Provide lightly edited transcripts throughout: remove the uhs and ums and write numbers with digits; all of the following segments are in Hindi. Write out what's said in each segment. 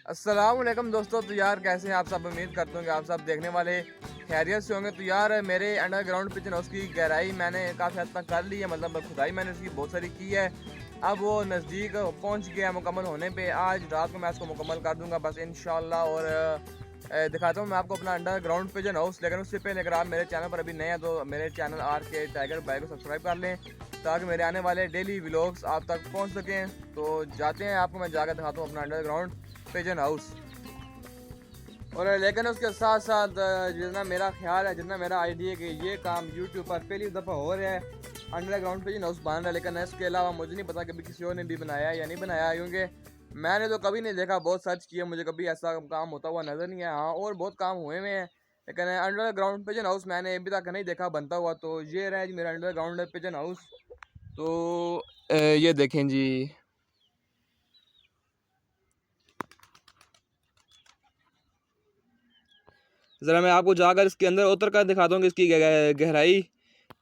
अस्सलाम वालेकुम दोस्तों। तो यार कैसे हैं आप सब? उम्मीद करता हूँ कि आप सब देखने वाले खैरियत से होंगे। तो यार मेरे अंडरग्राउंड पिजन हाउस की गहराई मैंने काफ़ी हद तक कर ली है, मतलब खुदाई मैंने उसकी बहुत सारी की है। अब वो नज़दीक पहुँच गया मुकम्मल होने पे। आज रात को मैं इसको मुकम्मल कर दूँगा बस इंशाल्लाह। और दिखाता हूँ मैं आपको अपना अंडरग्राउंड पिजन हाउस। लेकिन उससे पहले अगर आप मेरे चैनल पर अभी नए हैं तो मेरे चैनल RK टाइगर भाई को सब्सक्राइब कर लें ताकि मेरे आने वाले डेली व्लॉग्स आप तक पहुँच सकें। तो जाते हैं, आपको मैं जाकर दिखाता हूँ अपना अंडरग्राउंड पिजन हाउस। और लेकिन उसके साथ साथ जितना मेरा ख्याल है, जितना मेरा आइडिया है कि ये काम यूट्यूब पर पहली दफ़ा हो रहा है, अंडरग्राउंड पिजन हाउस बन रहा है। लेकिन इसके अलावा मुझे नहीं पता कभी किसी और ने भी बनाया है या नहीं बनाया, क्योंकि मैंने तो कभी नहीं देखा। बहुत सर्च किया, मुझे कभी ऐसा काम होता हुआ नज़र नहीं आया। हाँ, और बहुत काम हुए हुए हैं लेकिन अंडरग्राउंड पिजन हाउस मैंने अभी तक नहीं देखा बनता हुआ। तो ये रहा जी मेरा अंडरग्राउंड पिजन हाउस। तो ये देखें जी। ज़रा मैं आपको जाकर इसके अंदर उतर कर दिखाता हूँ कि इसकी गहराई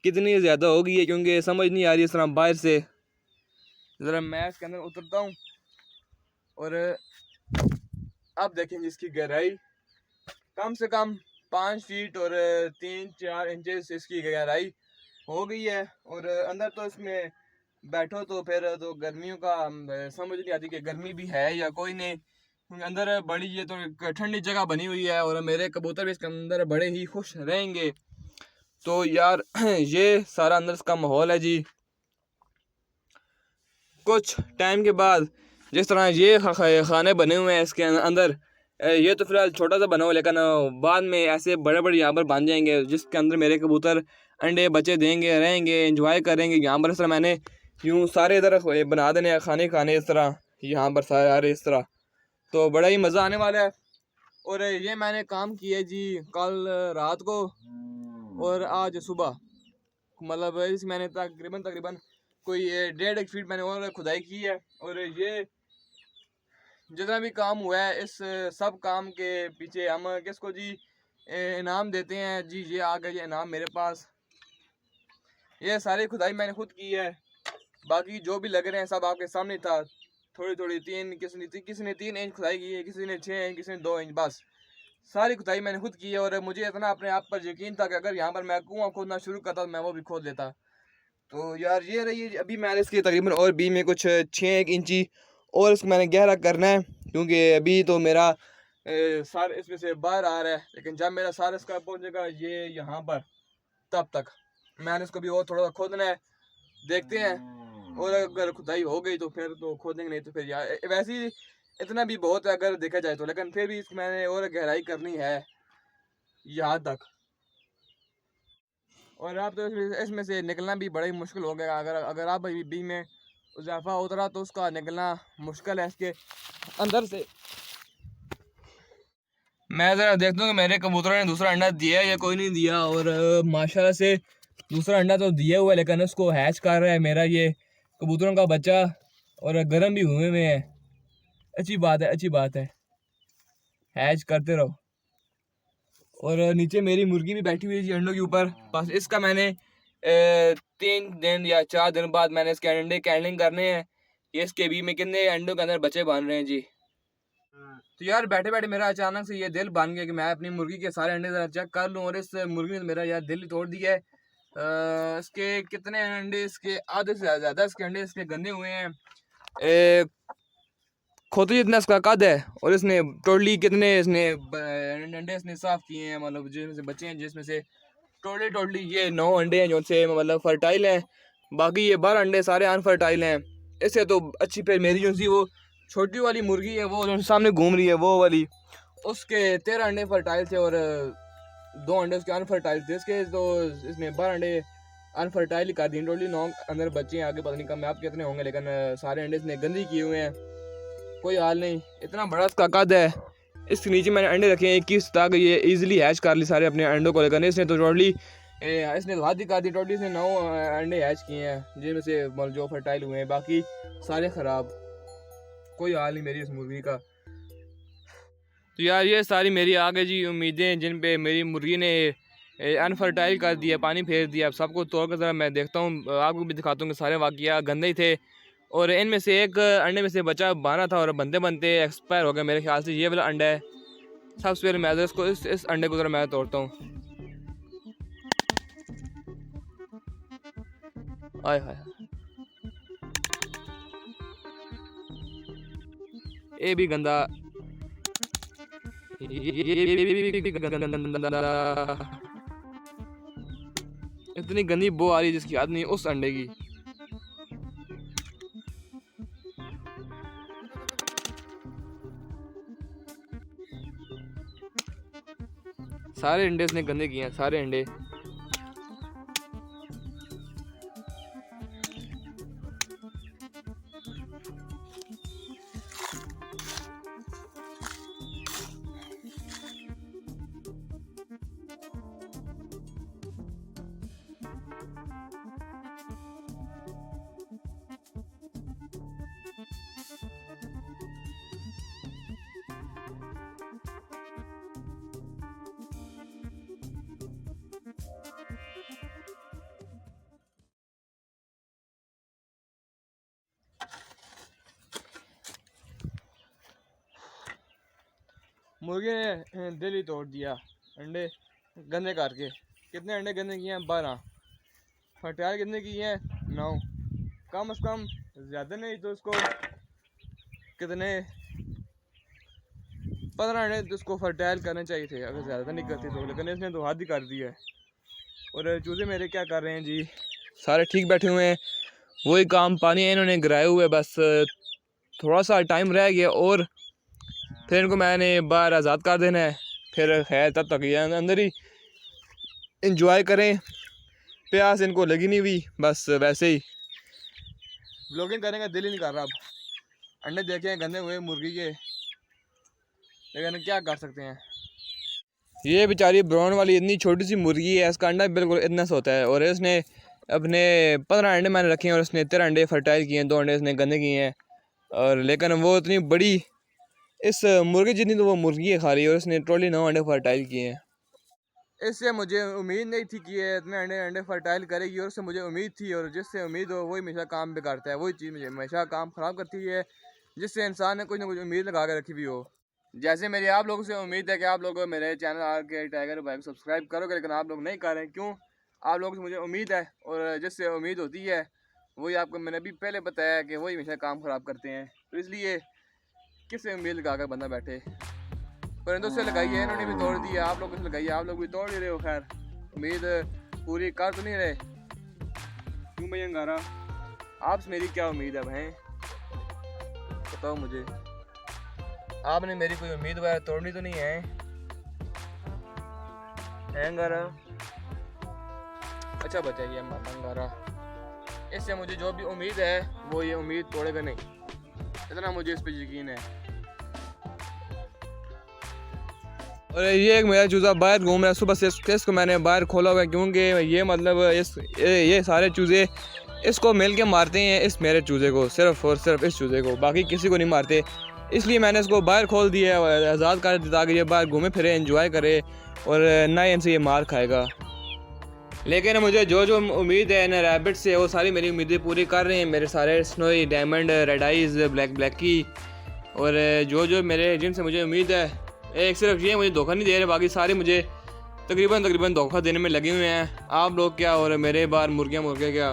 कितनी ज़्यादा होगी है, क्योंकि समझ नहीं आ रही इस तरह बाहर से। ज़रा मैं इसके अंदर उतरता हूँ और अब देखेंगे इसकी गहराई कम से कम 5 फीट और 3-4 इंचेस इसकी गहराई हो गई है। और अंदर तो इसमें बैठो तो फिर तो गर्मियों का समझ नहीं आती कि गर्मी भी है या कोई नहीं, क्योंकि अंदर बड़ी ये तो एक ठंडी जगह बनी हुई है और मेरे कबूतर भी इसके अंदर बड़े ही खुश रहेंगे। तो यार ये सारा अंदर इसका माहौल है जी। कुछ टाइम के बाद जिस तरह ये खाने बने हुए हैं इसके अंदर, ये तो फिलहाल छोटा सा बना हुआ, लेकिन बाद में ऐसे बड़े बड़े यहाँ पर बन जाएंगे जिसके अंदर मेरे कबूतर अंडे बच्चे देंगे, रहेंगे, एंजॉय करेंगे यहाँ पर। इस तरह मैंने यूँ सारे इधर बना देने हैं खाने इस तरह यहाँ पर सारे इस तरह। तो बड़ा ही मज़ा आने वाला है। और ये मैंने काम किया जी कल रात को और आज सुबह, मतलब इस मैंने तकरीबन कोई 1.5 फीट मैंने और खुदाई की है। और ये जितना भी काम हुआ है इस सब काम के पीछे हम किसको जी इनाम देते हैं जी। ये आ गया ये इनाम मेरे पास। ये सारी खुदाई मैंने खुद की है, बाकी जो भी लग रहे हैं सब आपके सामने था। थोड़ी थोड़ी किसी ने 3 इंच खुदाई की है, किसी ने 6 इंच, किसी ने 2 इंच, बस सारी खुदाई मैंने खुद की है। और मुझे इतना अपने आप पर यकीन था कि अगर यहाँ पर मैं कुआं खोदना शुरू करता तो मैं वो भी खोद लेता। तो यार ये रही अभी मैंने इसकी तकरीबन और बी में कुछ 6 इंची और इसको मैंने गहरा करना है, क्योंकि अभी तो मेरा सार इसमें से बाहर आ रहा है। लेकिन जब मेरा सार इसका पहुंचेगा ये यहाँ पर, तब तक मैंने इसको भी और थोड़ा सा खोदना है। देखते हैं, और अगर खुदाई हो गई तो फिर तो खोदेंगे, नहीं तो फिर यार वैसे ही इतना भी बहुत है अगर देखा जाए तो। लेकिन फिर भी इसको मैंने और गहराई करनी है यहाँ तक। और आप तो इसमें से निकलना भी बड़ा ही मुश्किल हो गया। अगर अगर आप बी में इजाफा उतरा तो उसका निकलना मुश्किल है इसके अंदर से। मैं ज़रा देखता हूँ कि मेरे कबूतरों ने दूसरा अंडा दिया है या कोई नहीं दिया। और माशाल्लाह से दूसरा अंडा तो दिया हुआ है, लेकिन उसको हैच कर रहा है मेरा ये कबूतरों का बच्चा। और गर्म भी हुए हुए हैं। अच्छी बात है, अच्छी बात है, हैच करते रहो। और नीचे मेरी मुर्गी भी बैठी हुई है जी अंडों के ऊपर। बस इसका मैंने 3 दिन या 4 दिन बाद मैंने इसके अंडे कैंडलिंग करने हैं। ये इसके भी में कितने अंडों के अंदर बच्चे बन रहे हैं जी। तो यार बैठे बैठे मेरा अचानक से ये दिल बन गया कि मैं अपनी मुर्गी के सारे अंडे ज़रा चेक कर लूँ। और इस मुर्गी ने मेरा यार दिल ही तोड़ दिया है। इसके कितने अंडे, इसके आधे से ज़्यादा इसके अंडे इसके गंदे हुए हैं। खोती जितना इसका कद है और इसने टोटली कितने इसने अंडे इसने साफ किए हैं, मतलब जिसमें से बच्चे हैं, जिसमें से टोटली ये 9 अंडे हैं जो से मतलब फर्टाइल हैं। बाकी ये 12 अंडे सारे अनफर्टाइल हैं। इससे तो अच्छी फिर मेरी जो सी वो छोटी वाली मुर्गी है वो जो सामने घूम रही है वो वाली, उसके 13 अंडे फर्टाइल थे और 2 अंडे उसके अनफर्टाइल थे। इसके तो इसने 12 अंडे अनफर्टाइल कर दिए। टोटली 9 अंदर बच्चे हैं, आगे पता नहीं कम आप कितने होंगे, लेकिन सारे अंडे इसने गंदी किए हुए हैं। कोई हाल नहीं, इतना बड़ा इसका कद है। इसके नीचे मैंने अंडे रखे हैं 21, ताकि ये इजीली हैच कर ली सारे अपने अंडों को। लेकर इसने तो टोटली इसने हद ही कर दी। टोटली इसने 9 अंडे हैच किए हैं जिनमें से जो फर्टाइल हुए हैं, बाकी सारे ख़राब। कोई हाल नहीं मेरी इस मुर्गी का। तो यार ये सारी मेरी आगे जी उम्मीदें जिन पे मेरी मुर्गी ने अनफर्टाइल कर दिया, पानी फेर दिया। अब सबको तोड़ कर ज़रा मैं देखता हूँ, आपको भी दिखाता हूँ कि सारे वाक़या गंदे ही थे और इनमें से एक अंडे में से बच्चा बाना था और बनते बनते एक्सपायर हो गया। मेरे ख्याल से ये वाला अंडा है। सबसे पहले मैं इसको इस अंडे को ज़रा मैं तोड़ता हूँ। आय हाय, ये भी गंदा, ये भी गंदा। इतनी गंदी बो आ रही है जिसकी याद नहीं उस अंडे की। सारे अंडे उसने गंदे किए हैं, सारे अंडे। मुर्गे ने दिल ही तोड़ दिया अंडे गंदे करके। कितने अंडे गंदे किए हैं? 12। फर्टाइल कितने किए हैं? 9। कम से कम ज़्यादा नहीं तो उसको कितने 15 अंडे तो उसको फर्टाइल करने चाहिए थे अगर ज़्यादा नहीं करती तो, लेकिन इसने तो हद ही कर दिया है। और चूज़े मेरे क्या कर रहे हैं जी? सारे ठीक बैठे हुए हैं, वही काम पानी है इन्होंने गिराए हुए। बस थोड़ा सा टाइम रह गया और फिर इनको मैंने बाहर आज़ाद कर देना है। फिर खैर तब तक ये अंदर ही इंजॉय करें। प्यास इनको लगी नहीं हुई, बस वैसे ही व्लॉगिंग करने का दिल ही नहीं कर रहा। अब अंडे देखे गंदे हुए मुर्गी के, लेकिन क्या कर सकते हैं। ये बेचारी ब्राउन वाली इतनी छोटी सी मुर्गी है, इसका अंडा बिल्कुल इतना सा होता है। और इसने अपने 15 अंडे मैंने रखे हैं और उसने 13 अंडे फर्टाइल किए हैं, 2 अंडे इसने गंदे किए हैं। और लेकिन वो इतनी बड़ी इस मुर्गी जितनी तो वो मुर्गी है खा रही है और इसने टोटली 9 अंडे फर्टाइल किए हैं। इससे मुझे उम्मीद नहीं थी कि ये इतने अंडे फर्टाइल करेगी, और उससे मुझे उम्मीद थी। और जिससे उम्मीद हो वही हमेशा काम बिगाड़ता है, वही चीज़ मुझे हमेशा काम ख़राब करती है, जिससे इंसान ने कुछ ना कुछ उम्मीद लगा के रखी हुई हो। जैसे मेरी आप लोगों से उम्मीद है कि आप लोग मेरे चैनल आके टाइगर भाई को सब्सक्राइब करोगे, लेकिन आप लोग नहीं कर रहे हैं। क्यों? आप लोगों से मुझे उम्मीद है, और जिससे उम्मीद होती है वही आपको मैंने अभी पहले बताया कि वही हमेशा काम ख़राब करते हैं। तो इसलिए किससे उम्मीद लगा कर बंदा बैठे। परिंदों से लगाई है, इन्होंने भी तोड़ दी है। आप लोगों से लगाई है, आप लोग भी तोड़ ही रहे हो। खैर उम्मीद पूरी कर तो नहीं रहे। क्यों भैया अंगारा, आपसे मेरी क्या उम्मीद है भाई? बताओ मुझे, आपने मेरी कोई उम्मीद वगैरह तोड़नी तो नहीं है अंगारा? अच्छा बचा ये अंगारा, इससे मुझे जो भी उम्मीद है वो ये उम्मीद तोड़ेगा नहीं, इतना मुझे इस पर यकीन है। और ये एक मेरा चूज़ा बाहर घूम रहा है। सुबह से इसको मैंने बाहर खोला हुआ है, क्योंकि ये मतलब ये सारे चूज़े इसको मिल के मारते हैं, इस मेरे चूज़े को, सिर्फ और सिर्फ इस चूज़े को, बाकी किसी को नहीं मारते। इसलिए मैंने इसको बाहर खोल दिया, आज़ाद कर दिया ताकि ये बाहर घूमे फिरे, एंजॉय करे, और ना ही इनसे ये मार खाएगा। लेकिन मुझे जो जो उम्मीद है ना रैबिट से, वो सारी मेरी उम्मीदें पूरी कर रहे हैं। मेरे सारे snowy, diamond, red eyes, Blackie, और जो मेरे जिनसे मुझे उम्मीद है, एक सिर्फ ये मुझे धोखा नहीं दे रहे, बाकी सारे मुझे तकरीबन धोखा देने में लगे हुए हैं। आप लोग क्या और मेरे बाहर मुर्गे क्या।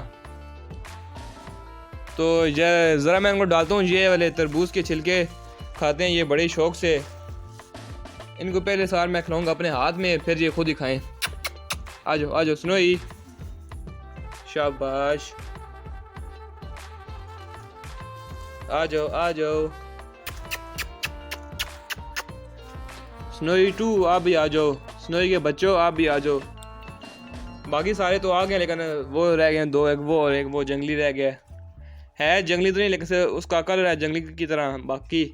तो ये ज़रा मैं इनको डालता हूँ, ये वाले तरबूज के छिलके खाते हैं ये बड़े शौक़ से। इनको पहले सार मैं खिलाऊँगा अपने हाथ में, फिर ये खुद ही खाएँ। आ जाओ स्नोई, शाबाश, आ जाओ स्नोई 2, आप भी आ जाओ। स्नोई के बच्चों आप भी आ जाओ। बाकी सारे तो आ गए, लेकिन वो रह गए 2, एक वो और एक वो जंगली रह गया है। जंगली तो नहीं, लेकिन उसका कलर है जंगली की तरह, बाकी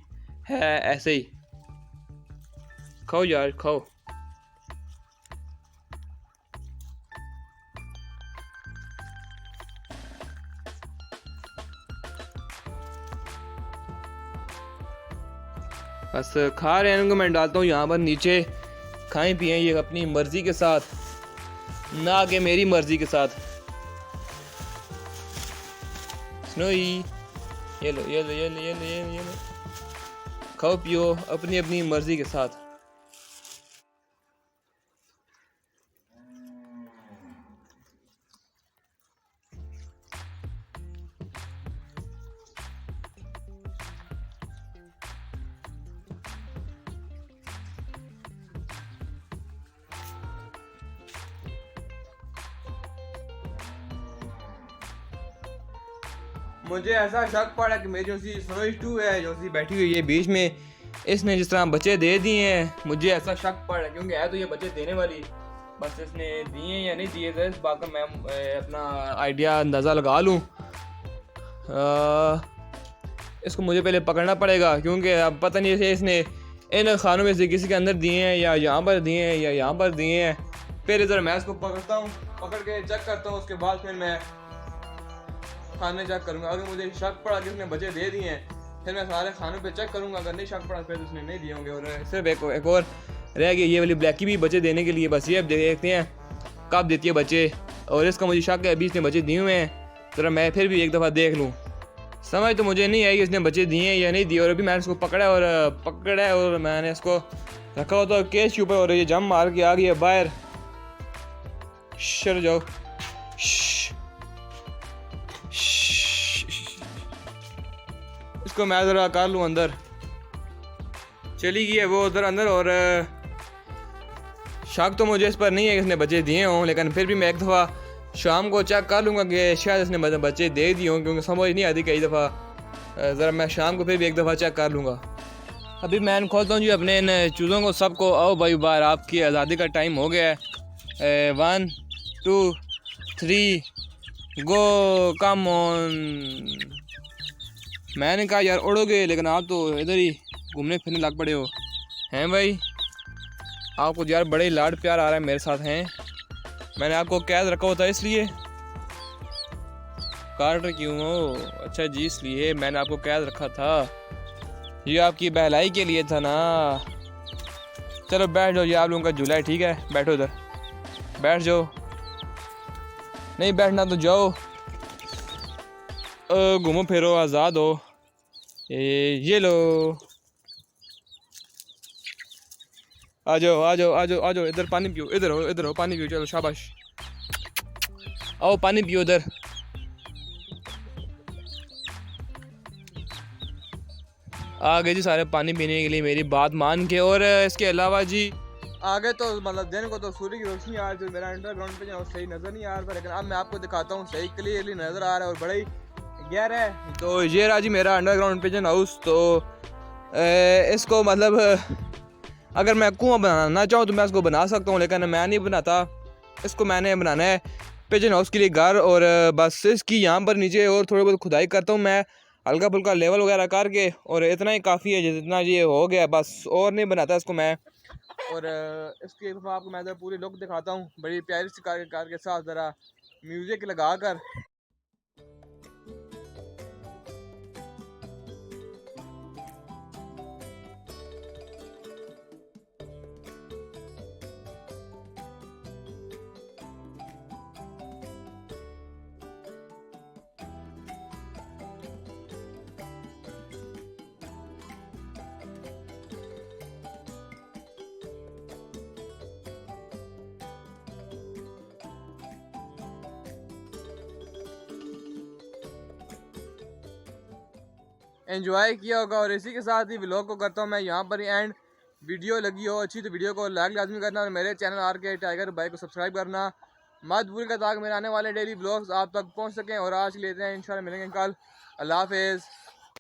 है ऐसे ही। खाओ यार खाओ। बस खा रहे हैं इनको मैं डालता हूँ यहाँ पर नीचे, खाएं पिएं ये अपनी मर्जी के साथ, ना कि मेरी मर्जी के साथ। स्नोई ये लो ये लो ये लो ये लो ये लो, खाओ पियो अपनी अपनी मर्जी के साथ। मुझे ऐसा शक पड़ा कि मेरी जो सी सोइज टू है जो सी बैठी हुई है बीच में, इसने जिस तरह बच्चे दे दिए हैं, मुझे ऐसा शक पड़ा क्योंकि है तो ये बच्चे देने वाली, बस इसने दिए या नहीं दिए तो इस बात का मैं अपना आइडिया अंदाज़ा लगा लूँ। इसको मुझे पहले पकड़ना पड़ेगा क्योंकि अब पता नहीं है इसने इन खानों में से किसी के अंदर दिए हैं या यहाँ पर दिए हैं या यहाँ पर दिए हैं। फिर इधर मैं इसको पकड़ता हूँ, पकड़ के चेक करता हूँ, उसके बाद फिर मैं खाने चेक करूँगा। अगर मुझे शक पड़ा कि उसने बच्चे दे दिए हैं फिर मैं सारे खानों पे चेक करूँगा, अगर नहीं शक पड़ा फिर उसने नहीं दिए होंगे। और सिर्फ एक और रह गई ये वाली ब्लैकी भी बच्चे देने के लिए, बस ये अब देखते हैं कब देती है बच्चे। और इसका मुझे शक है अभी इसने बच्चे दिए हुए हैं, तो मैं फिर भी एक दफ़ा देख लूँ। समझ तो मुझे नहीं आई कि इसने बच्चे दिए हैं या नहीं दिए। और अभी मैंने इसको पकड़ा और मैंने इसको रखा हुआ था केस के ऊपर और ये जम मार के आ गई है बाहर। शर जाओ, इसको मैं ज़रा कर लूँ अंदर। चली गई है वो उधर अंदर। और शक तो मुझे इस पर नहीं है कि इसने बच्चे दिए हों, लेकिन फिर भी मैं एक दफ़ा शाम को चेक कर लूँगा कि शायद इसने बच्चे दे दिए हों, क्योंकि समझ नहीं आती कई दफ़ा। ज़रा मैं शाम को फिर भी एक दफ़ा चेक कर लूँगा। अभी मैं खोलता हूँ जी अपने इन चूज़ों को सबको। आओ भाई बाहर, आपकी आज़ादी का टाइम हो गया है। 1 2 3 गो, कम ऑन। मैंने कहा यार उड़ोगे, लेकिन आप तो इधर ही घूमने फिरने लग पड़े हो हैं भाई। आपको यार बड़े ही लाड प्यार आ रहा है मेरे साथ हैं। मैंने आपको कैद रखा हुआ था इसलिए कार्टर क्यों हो? अच्छा जी, इसलिए मैंने आपको कैद रखा था, ये आपकी बहलाई के लिए था ना। चलो बैठ जाओ, ये आप लोगों का झूला है, ठीक है बैठो इधर, बैठ जाओ। नहीं बैठना तो जाओ, घूमो फिरो आज़ाद हो। ये लो, आ जाओ आ जाओ आ जाओ आ जाओ, इधर पानी पियो, इधर हो पानी पियो। चलो शाबाश, आओ पानी पियो इधर। आ गए जी सारे पानी पीने के लिए मेरी बात मान के। और इसके अलावा जी आगे तो मतलब दिन को तो सूर्य की रोशनी आ रही थी, मेरा अंडरग्राउंड पे सही नज़र नहीं आ रहा था, लेकिन अब मैं आपको दिखाता हूँ सही क्लियरली नज़र आ रहा है और बड़ा ही गहरा है। तो ये रहा जी मेरा अंडरग्राउंड पिजन हाउस। तो इसको मतलब अगर मैं कुआं बनाना चाहूँ तो मैं इसको बना सकता हूँ, लेकिन मैं नहीं बनाता इसको। मैंने बनाना है पिजन हाउस के लिए घर, और बस इसकी यहाँ पर नीचे और थोड़ी बहुत खुदाई करता हूँ मैं, हल्का फुल्का लेवल वगैरह करके, और इतना ही काफ़ी है जितना ये हो गया बस, और नहीं बनाता इसको मैं। और इसके आपको मैं पूरी लुक दिखाता हूँ बड़ी प्यारी सी कार के साथ, ज़रा म्यूज़िक लगा कर। एंजॉय किया होगा, और इसी के साथ ही व्लॉग को करता हूँ मैं यहाँ पर ही एंड। वीडियो लगी हो अच्छी तो वीडियो को लाइक लाजमी करना, और मेरे चैनल RK टाइगर भाई को सब्सक्राइब करना मत भूलिएगा, ताकि मेरे आने वाले डेली व्लॉग्स आप तक पहुँच सकें। और आज लेते हैं इंशाल्लाह मिलेंगे कल। अल्लाह हाफिज़।